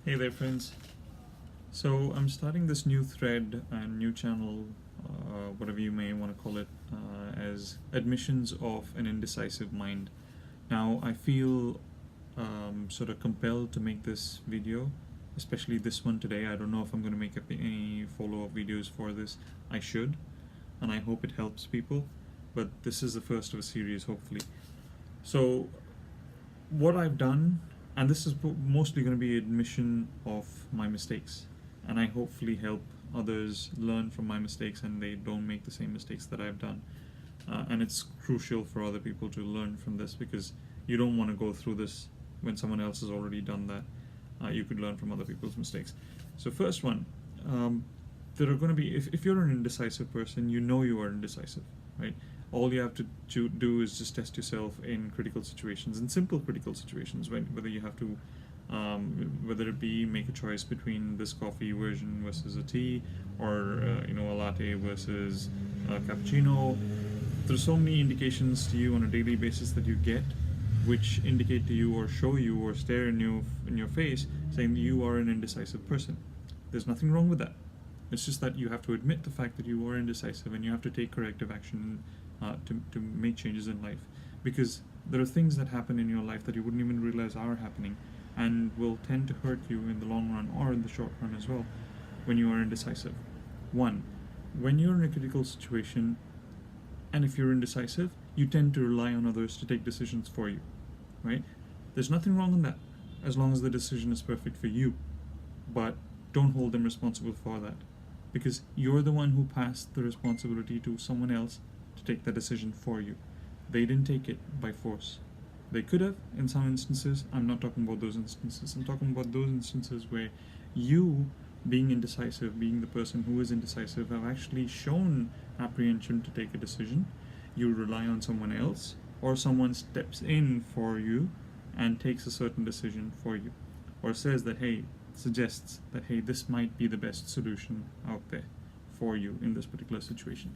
Hey there, friends. So I'm starting this new thread and new channel, whatever you may want to call it, as admissions of an indecisive mind. Now, I feel sort of compelled to make this video, especially this one today. I don't know if I'm going to make any follow-up videos for this. I should, and I hope it helps people, but this is the first of a series, hopefully. So what I've done, and this is mostly going to be admission of my mistakes, and I hopefully help others learn from my mistakes and they don't make the same mistakes that I've done. And it's crucial for other people to learn from this, because you don't want to go through this when someone else has already done that. You could learn from other people's mistakes. So first one, there are going to be, if you're an indecisive person, you know you are indecisive, right? All you have to do is just test yourself in critical situations, in simple critical situations, whether you have to, whether it be make a choice between this coffee version versus a tea, or a latte versus a cappuccino. There's so many indications to you on a daily basis that you get, which indicate to you or show you or stare in your face, saying that you are an indecisive person. There's nothing wrong with that. It's just that you have to admit the fact that you are indecisive, and you have to take corrective action to make changes in life, because there are things that happen in your life that you wouldn't even realize are happening, and will tend to hurt you in the long run or in the short run as well when you are indecisive. One, when you're in a critical situation, and if you're indecisive, you tend to rely on others to take decisions for you, right? There's nothing wrong in that, as long as the decision is perfect for you, but don't hold them responsible for that, because you're the one who passed the responsibility to someone else to take that decision for you. They didn't take it by force. They could have in some instances. I'm not talking about those instances. I'm talking about those instances where you, being indecisive, being the person who is indecisive, have actually shown apprehension to take a decision. You rely on someone else, or someone steps in for you and takes a certain decision for you, or says that, hey, suggests that, hey, this might be the best solution out there for you in this particular situation.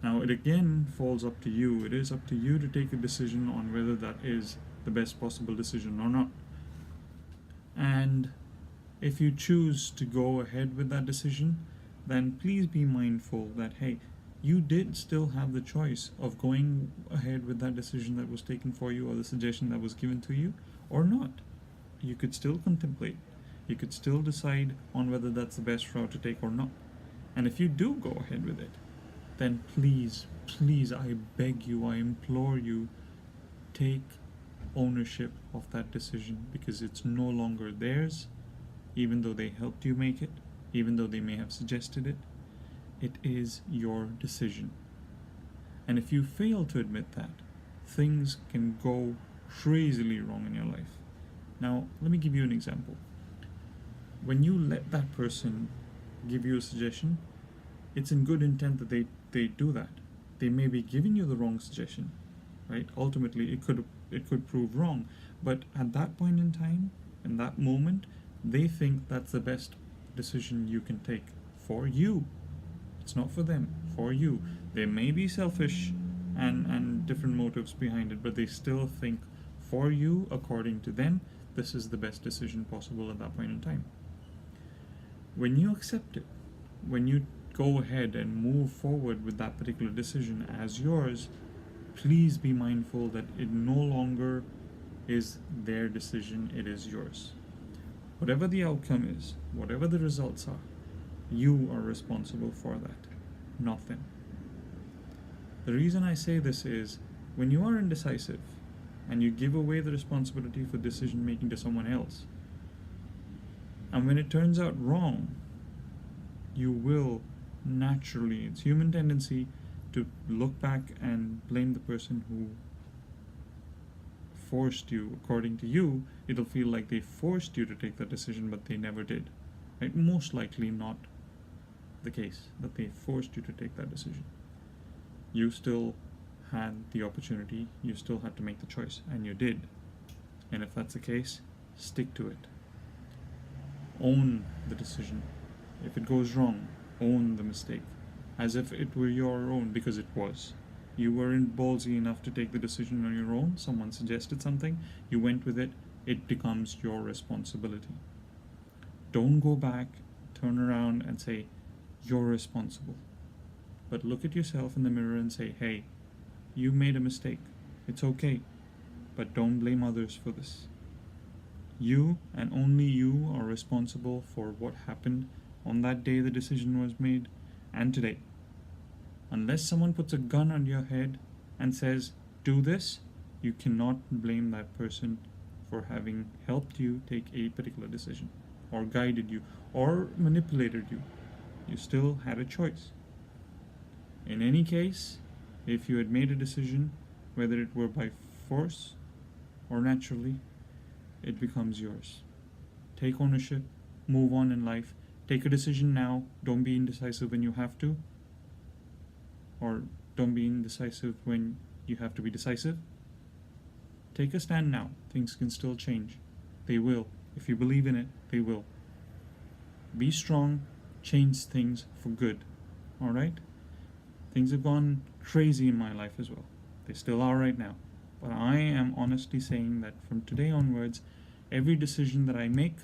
Now, it again falls up to you. It is up to you to take a decision on whether that is the best possible decision or not. And if you choose to go ahead with that decision, then please be mindful that, hey, you did still have the choice of going ahead with that decision that was taken for you, or the suggestion that was given to you, or not. You could still contemplate. You could still decide on whether that's the best route to take or not. And if you do go ahead with it, then please, I beg you, I implore you, take ownership of that decision, because it's no longer theirs, even though they helped you make it, even though they may have suggested it. It is your decision. And if you fail to admit that, things can go crazily wrong in your life. Now, let me give you an example. When you let that person give you a suggestion, it's in good intent that they do that. They may be giving you the wrong suggestion, right? Ultimately, it could prove wrong. But at that point in time, in that moment, they think that's the best decision you can take for you. It's not for them, for you. They may be selfish and different motives behind it, but they still think for you, according to them, this is the best decision possible at that point in time. When you accept it, when you go ahead and move forward with that particular decision as yours, please be mindful that it no longer is their decision, it is yours. Whatever the outcome is, whatever the results are, you are responsible for that, not them. The reason I say this is, when you are indecisive and you give away the responsibility for decision making to someone else, and when it turns out wrong, you will naturally, it's human tendency to look back and blame the person who forced you. According to you, it'll feel like they forced you to take that decision, but they never did. Right? Most likely not the case that they forced you to take that decision. You still had the opportunity, you still had to make the choice, and you did. And if that's the case, stick to it. Own the decision. If it goes wrong, own the mistake, as if it were your own, because it was. You weren't ballsy enough to take the decision on your own. Someone suggested something, you went with it. It becomes your responsibility. Don't go back, turn around and say, you're responsible. But look at yourself in the mirror and say, hey, you made a mistake. It's okay. But don't blame others for this. You and only you are responsible for what happened on that day the decision was made and today. Unless someone puts a gun on your head and says, do this, you cannot blame that person for having helped you take a particular decision, or guided you, or manipulated you. You still had a choice. In any case, if you had made a decision, whether it were by force or naturally, it becomes yours. Take ownership, move on in life, take a decision now, don't be indecisive when you have to, or don't be indecisive when you have to be decisive. Take a stand now. Things can still change. They will. If you believe in it, they will. Be strong, change things for good. Alright? Things have gone crazy in my life as well. They still are right now. But I am honestly saying that from today onwards, every decision that I make,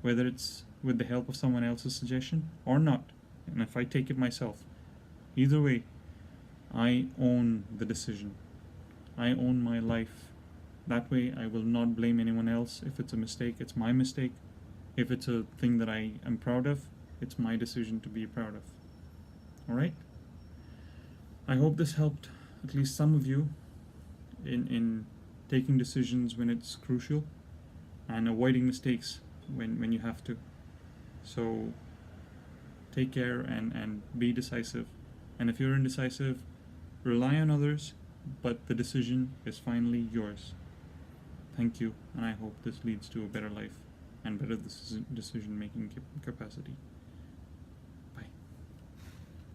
whether it's with the help of someone else's suggestion or not, and if I take it myself, either way, I own the decision. I own my life. That way I will not blame anyone else. If it's a mistake, it's my mistake. If it's a thing that I am proud of, it's my decision to be proud of. Alright? I hope this helped at least some of you in taking decisions when it's crucial and avoiding mistakes when you have to. So take care and be decisive. And if you're indecisive, rely on others, but the decision is finally yours. Thank you, and I hope this leads to a better life and better decision-making capacity.